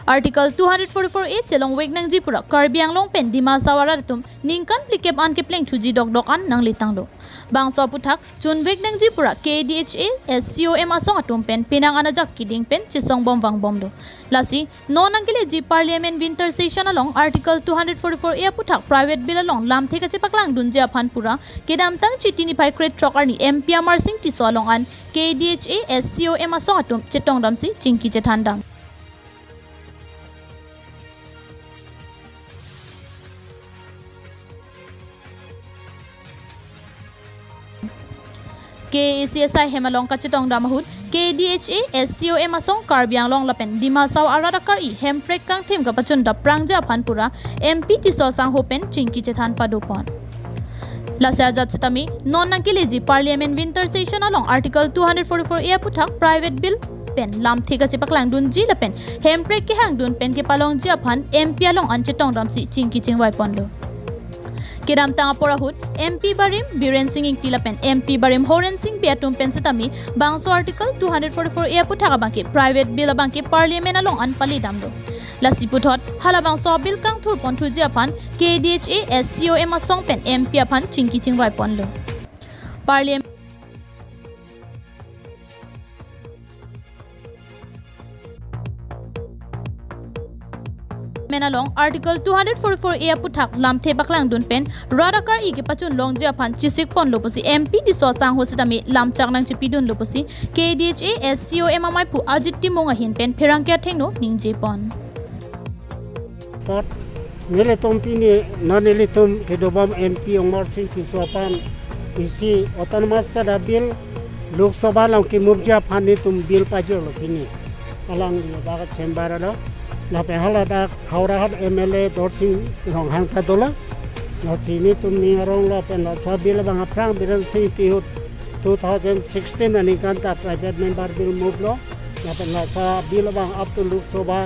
Article 244A celong wegnang jipura Karbi Anglong pen dima sawara tum ningkan plikep an kepling chuji dok-dokan nang litang do. Bangsa puthak chun wegnang jipura KDHA SCOM asong atum pen pinang anajak kiding pen chisong bom wang bom do. Lasi non angkile ji Parliament winter session along Article 244A puthak private bill along lamthe kachepaklang dunje aphan pura kedam tang chitini pai kret trokarni MP Singh Tisso along an KDHA SCOM asong atum chetong damsi chingki chethandang. KCSI Hemalong Kachetong Damahut KDHA SCOM asong Karbiang Long Lapen Dimasaw Aradakari Hemprek Kang Tim Kapachun da Prangja Panpura MP Tisso Sang Hopen Chingki Chethan Padupon Lasajat Sitami non nangkileji Parliament winter session along Article 244A puthak private bill pen lamthe kachepaklang dunji lapen Hemprek ke hang dun pen kepaklangji aphan MP along anchetong ramsi chingki chingwai ponlo Kiram tanga porahut MP Barim Biren Singh Tilapen MP Barim Horen Singh Piatum Pensitami Bangso Article 244A puthaka bangke private bill bangke Parliament along anpali damdo Lasi puthot halabang so bill kang thur ponthu japan KDHA SCOM asong pen MP aphan chingki chingwai ponlo Parliament along Article 244A puthak lamthe baklang dun pen radakar I ke pachun longje aphan chisik pon loposi MP Tisso sang hositami lamchak nang chipidun loposi KDHA SCOM amai pu ajitti monga hin pen pherangkya thengno ningje pon Pot nile tompini nile tom kedobam MP Umar Singh Tisso aphan isi autonomous tada bill Lok Sabha lang ki mubja phani tum bill pajor lopini alang daga chamber alo Lape halada haurahat MLA Dorsing rong hang tadola na sini tum ni rong lape na sabil bang aprang biran sing tihut 2016 ani kanta private member bill move lo lape na sabil bang up to Lok Sabha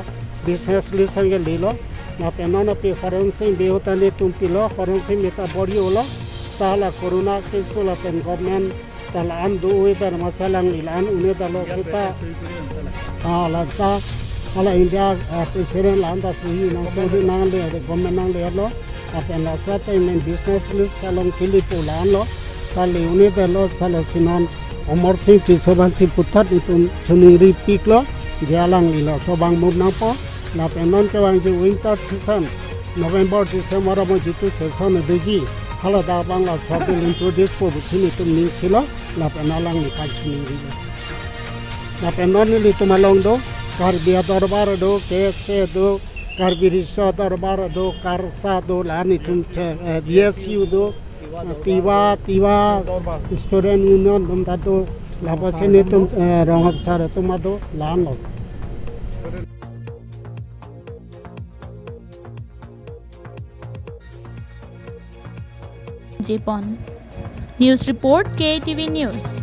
business list ang lilo lape na pe foreign sing behutani tum pilo foreign sing meta body ola sala corona case ko lape government talaan do ita masalang ilan une dalo kita lasta Ala India presiden landa suhi nang suhi nang le government nang le lo apen la swata in business list kalong kilipo lan lo kali uni de lo kala sinon Umar Singh Tisso bansi putat itu suniri pik lo jalang lilo so bang move nang po la penon ke wang ji winter season November December mo jitu season deji hala da bang la sabil introduce ko butini tum ning kilo la penalang ni kachni la penon ni tumalong do Karbi darbar do kese do Karbi riswa darbar do karsa do lani tumche BSU do tiwa student union dum tado labasene tum rongat sara tumado lano Japon News Report KTV News